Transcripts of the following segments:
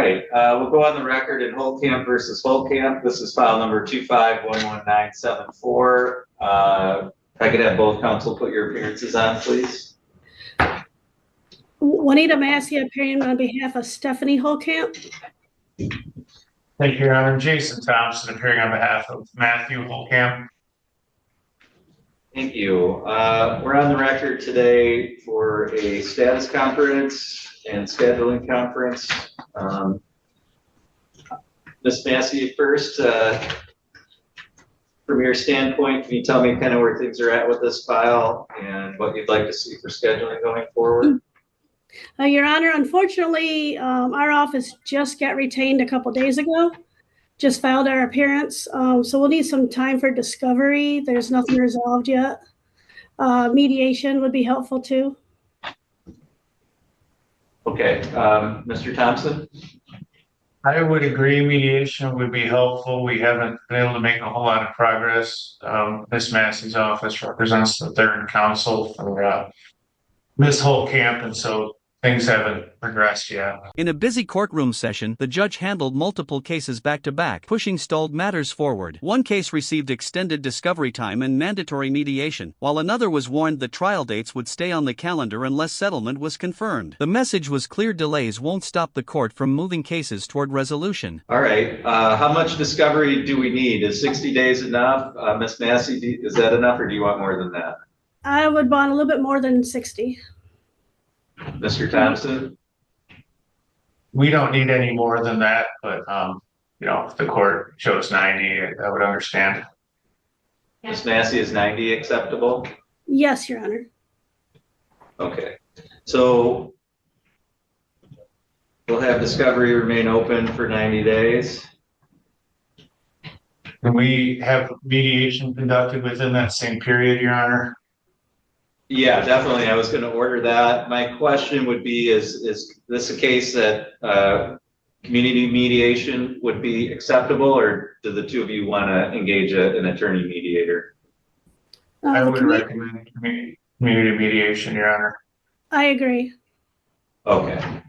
right, we'll go on the record in Holtkamp versus Holtkamp. This is file number 2511974. If I could have both counsel put your appearances on, please. Juanita Massey appearing on behalf of Stephanie Holtkamp. Thank you, Your Honor. Jason Thompson appearing on behalf of Matthew Holtkamp. Thank you. We're on the record today for a status conference and scheduling conference. Ms. Massey, first, from your standpoint, can you tell me kind of where things are at with this file and what you'd like to see for scheduling going forward? Your Honor, unfortunately, our office just got retained a couple days ago, just filed our appearance. So we'll need some time for discovery. There's nothing resolved yet. Mediation would be helpful too. Okay, Mr. Thompson? I would agree mediation would be helpful. We haven't been able to make a whole lot of progress. Ms. Massey's office represents the third counsel for Ms. Holtkamp, and so things haven't progressed yet. In a busy courtroom session, the judge handled multiple cases back-to-back, pushing stalled matters forward. One case received extended discovery time and mandatory mediation, while another was warned that trial dates would stay on the calendar unless settlement was confirmed. The message was clear: delays won't stop the court from moving cases toward resolution. All right, how much discovery do we need? Is 60 days enough? Ms. Massey, is that enough, or do you want more than that? I would want a little bit more than 60. Mr. Thompson? We don't need any more than that, but if the court chose 90, I would understand. Ms. Massey, is 90 acceptable? Yes, Your Honor. Okay, so we'll have discovery remain open for 90 days. Can we have mediation conducted within that same period, Your Honor? Yeah, definitely. I was going to order that. My question would be, is this a case that community mediation would be acceptable, or do the two of you want to engage an attorney mediator? I would recommend community mediation, Your Honor. I agree. Okay.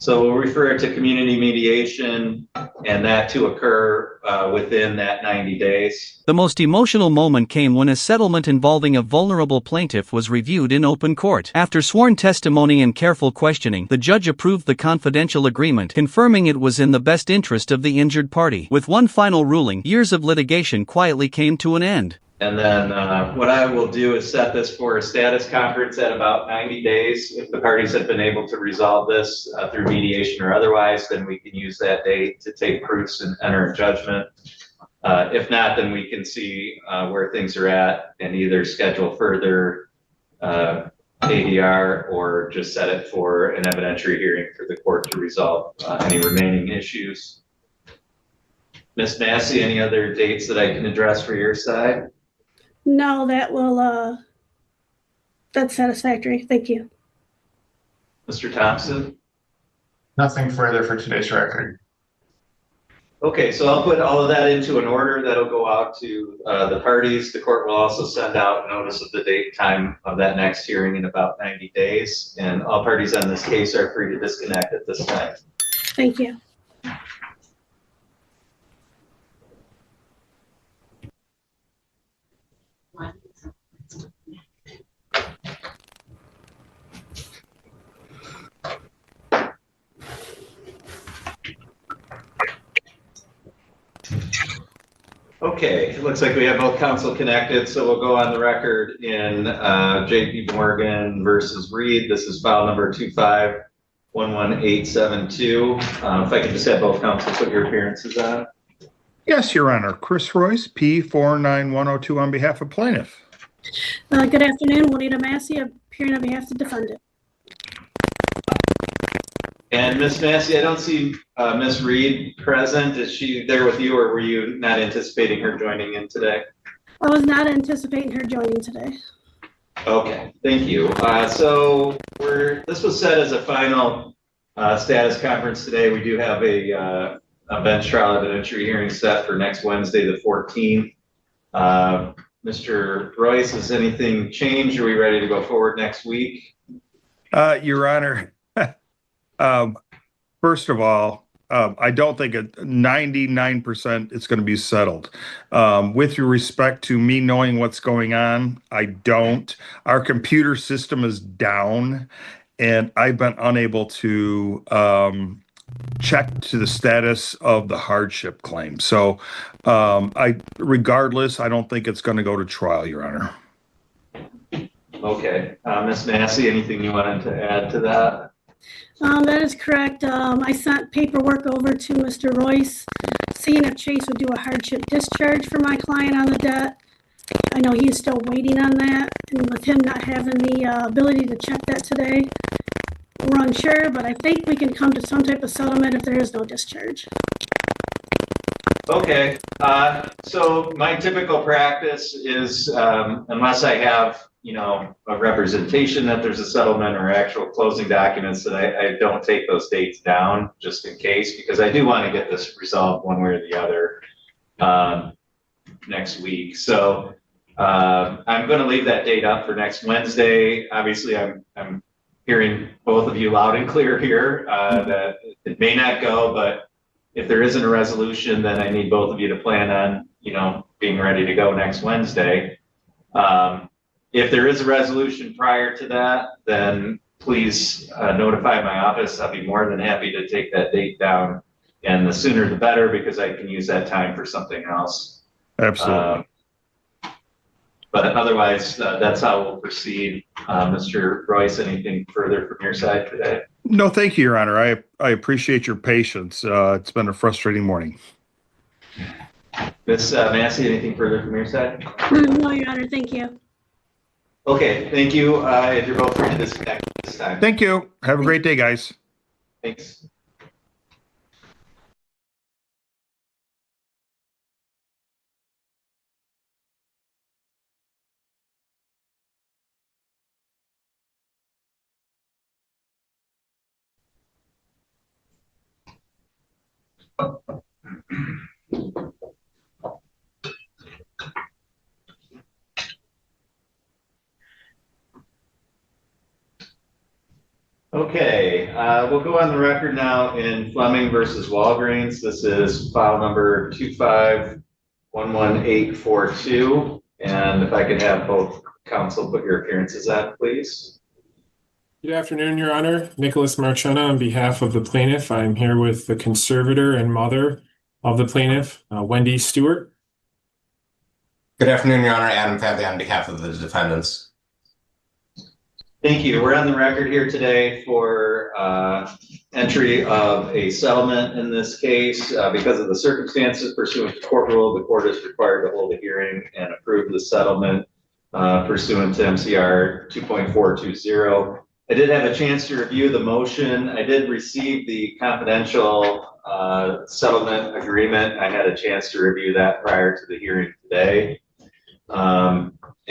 So we'll refer it to community mediation and that to occur within that 90 days. The most emotional moment came when a settlement involving a vulnerable plaintiff was reviewed in open court. After sworn testimony and careful questioning, the judge approved the confidential agreement, confirming it was in the best interest of the injured party. With one final ruling, years of litigation quietly came to an end. And then what I will do is set this for a status conference at about 90 days. If the parties have been able to resolve this through mediation or otherwise, then we can use that date to take proofs and enter a judgment. If not, then we can see where things are at and either schedule further ADR or just set it for an evidentiary hearing for the court to resolve any remaining issues. Ms. Massey, any other dates that I can address for your side? No, that's satisfactory. Thank you. Mr. Thompson? Nothing further for today's record. Okay, so I'll put all of that into an order that'll go out to the parties. The court will also send out notice of the date and time of that next hearing in about 90 days. And all parties on this case are free to disconnect at this time. Thank you. Okay, it looks like we have both counsel connected, so we'll go on the record in JP Morgan versus Reed. This is file number 2511872. If I could just have both counsel put your appearances on. Yes, Your Honor. Chris Royce, P49102 on behalf of plaintiff. Good afternoon, Juanita Massey appearing on behalf of the defendant. And Ms. Massey, I don't see Ms. Reed present. Is she there with you, or were you not anticipating her joining in today? I was not anticipating her joining today. Okay, thank you. This was set as a final status conference today. We do have a bench trial evidentiary hearing set for next Wednesday, the 14th. Mr. Royce, has anything changed? Are we ready to go forward next week? Your Honor, First of all, I don't think 99% it's going to be settled. With your respect to me knowing what's going on, I don't. Our computer system is down, and I've been unable to check to the status of the hardship claim. So, regardless, I don't think it's going to go to trial, Your Honor. Okay, Ms. Massey, anything you wanted to add to that? That is correct. I sent paperwork over to Mr. Royce, seeing if Chase would do a hardship discharge for my client on the debt. I know he's still waiting on that, and with him not having the ability to check that today, we're unsure, but I think we can come to some type of settlement if there is no discharge. Okay, so my typical practice is, unless I have, a representation that there's a settlement or actual closing documents, that I don't take those dates down just in case, because I do want to get this resolved one way or the other next week. So I'm going to leave that date up for next Wednesday. Obviously, I'm hearing both of you loud and clear here that it may not go, but if there isn't a resolution, then I need both of you to plan on, being ready to go next Wednesday. If there is a resolution prior to that, then please notify my office. I'll be more than happy to take that date down, and the sooner the better, because I can use that time for something else. Absolutely. But otherwise, that's how we'll proceed. Mr. Royce, anything further from your side today? No, thank you, Your Honor. I appreciate your patience. It's been a frustrating morning. Ms. Massey, anything further from your side? No, Your Honor, thank you. Okay, thank you. If you're both free to disconnect at this time. Thank you. Have a great day, guys. Thanks. Okay, we'll go on the record now in Fleming versus Walgreens. This is file number 2511842. And if I could have both counsel put your appearances on, please. Good afternoon, Your Honor. Nicholas Marchena on behalf of the plaintiff. I'm here with the conservator and mother of the plaintiff, Wendy Stewart. Good afternoon, Your Honor. Adam Fadley on behalf of the defendants. Thank you. We're on the record here today for entry of a settlement in this case. Because of the circumstances pursuant to court rule, the court is required to hold a hearing and approve the settlement pursuant to MCR 2.420. I did have a chance to review the motion. I did receive the confidential settlement agreement. I had a chance to review that prior to the hearing today.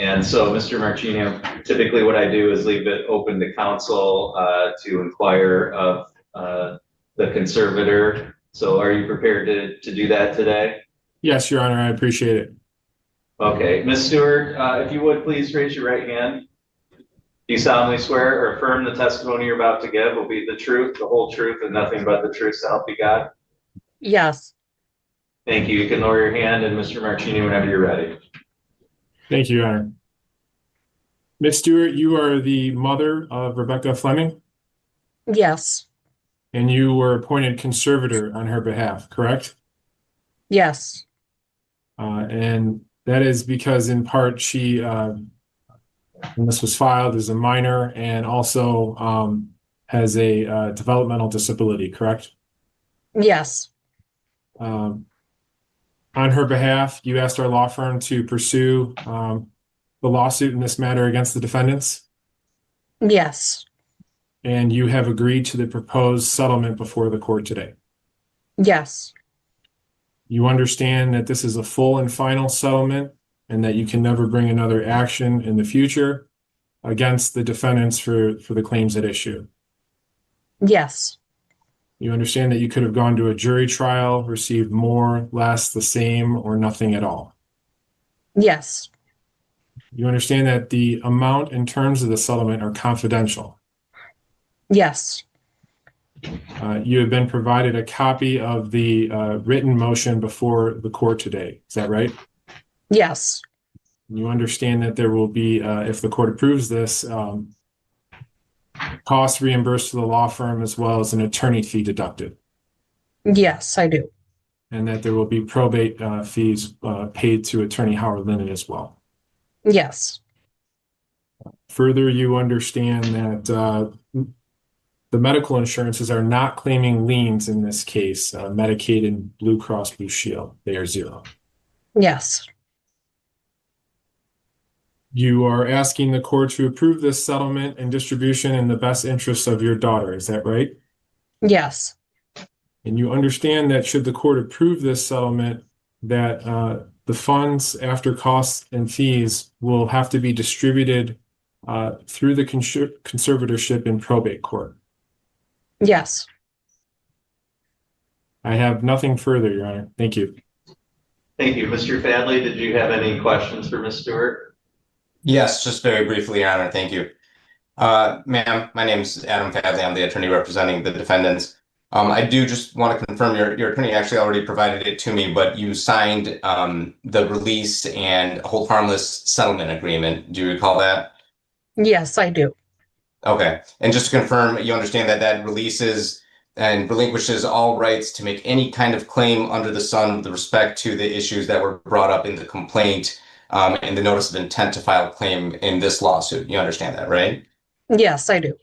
And so, Mr. Marchino, typically what I do is leave it open to counsel to inquire of the conservator. So are you prepared to do that today? Yes, Your Honor, I appreciate it. Okay, Ms. Stewart, if you would please raise your right hand. Do you solemnly swear or affirm the testimony you're about to give will be the truth, the whole truth, and nothing but the truth, so help you God? Yes. Thank you. You can lower your hand, and Mr. Marchini, whenever you're ready. Thank you, Your Honor. Ms. Stewart, you are the mother of Rebecca Fleming, Yes. and you were appointed conservator on her behalf, correct? Yes. And that is because in part she, when this was filed, is a minor and also has a developmental disability, correct? Yes. On her behalf, you asked our law firm to pursue the lawsuit in this matter against the defendants, Yes. and you have agreed to the proposed settlement before the court today. Yes. You understand that this is a full and final settlement and that you can never bring another action in the future against the defendants for the claims at issue. Yes. You understand that you could have gone to a jury trial, received more, less, the same, or nothing at all. Yes. You understand that the amount and terms of the settlement are confidential. Yes. You have been provided a copy of the written motion before the court today. Is that right? Yes. You understand that there will be, if the court approves this, costs reimbursed to the law firm as well as an attorney fee deducted, Yes, I do. and that there will be probate fees paid to Attorney Howard Linden as well. Yes. Further, you understand that the medical insurances are not claiming liens in this case, Medicaid and Blue Cross Blue Shield. They are zero. Yes. You are asking the court to approve this settlement and distribution in the best interest of your daughter. Is that right? Yes. And you understand that should the court approve this settlement, that the funds after costs and fees will have to be distributed through the conservatorship in probate court. Yes. I have nothing further, Your Honor. Thank you. Thank you. Mr. Fadley, did you have any questions for Ms. Stewart? Yes, just very briefly, Your Honor. Thank you. Ma'am, my name is Adam Fadley. I'm the attorney representing the defendants. I do just want to confirm your attorney actually already provided it to me, but you signed the release and hold harmless settlement agreement. Do you recall that? Yes, I do. Okay. And just to confirm, you understand that that releases and relinquishes all rights to make any kind of claim under the sun with respect to the issues that were brought up in the complaint and the notice of intent to file a claim in this lawsuit. You understand that, right? Yes, I do.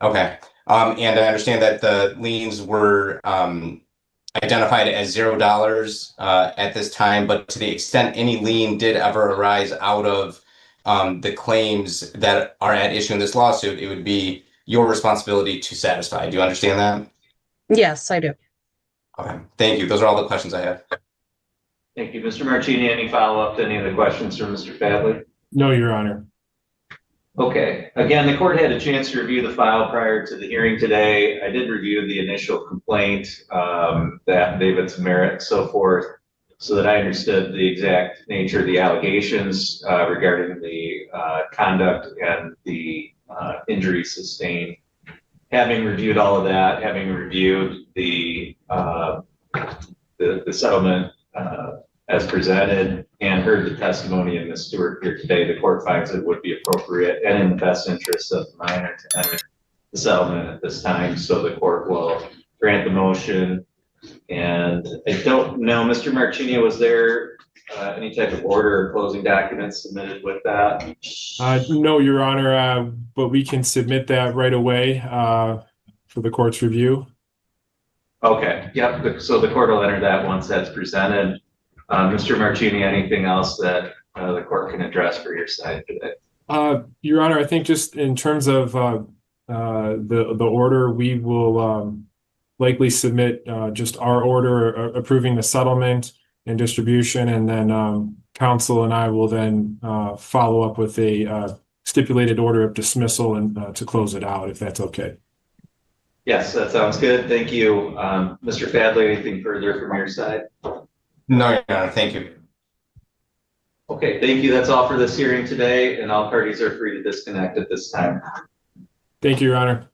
Okay. And I understand that the liens were identified as $0 at this time, but to the extent any lien did ever arise out of the claims that are at issue in this lawsuit, it would be your responsibility to satisfy. Do you understand that? Yes, I do. Okay. Thank you. Those are all the questions I have. Thank you. Mr. Marchini, any follow-up to any of the questions from Mr. Fadley? No, Your Honor. Okay. Again, the court had a chance to review the file prior to the hearing today. I did review the initial complaint, the affidavits of merit, and so forth, so that I understood the exact nature of the allegations regarding the conduct and the injuries sustained. Having reviewed all of that, having reviewed the settlement as presented and heard the testimony of Ms. Stewart here today, the court finds it would be appropriate and in the best interest of the minor to enter the settlement at this time. So the court will grant the motion. And I don't know, Mr. Marchini, was there any type of order or closing documents submitted with that? No, Your Honor, but we can submit that right away for the court's review. Okay, yep. So the court will enter that once that's presented. Mr. Marchini, anything else that the court can address for your side today? Your Honor, I think just in terms of the order, we will likely submit just our order approving the settlement and distribution, and then counsel and I will then follow up with a stipulated order of dismissal and to close it out, if that's okay. Yes, that sounds good. Thank you. Mr. Fadley, anything further from your side? No, Your Honor. Thank you. Okay, thank you. That's all for this hearing today, and all parties are free to disconnect at this time. Thank you, Your Honor.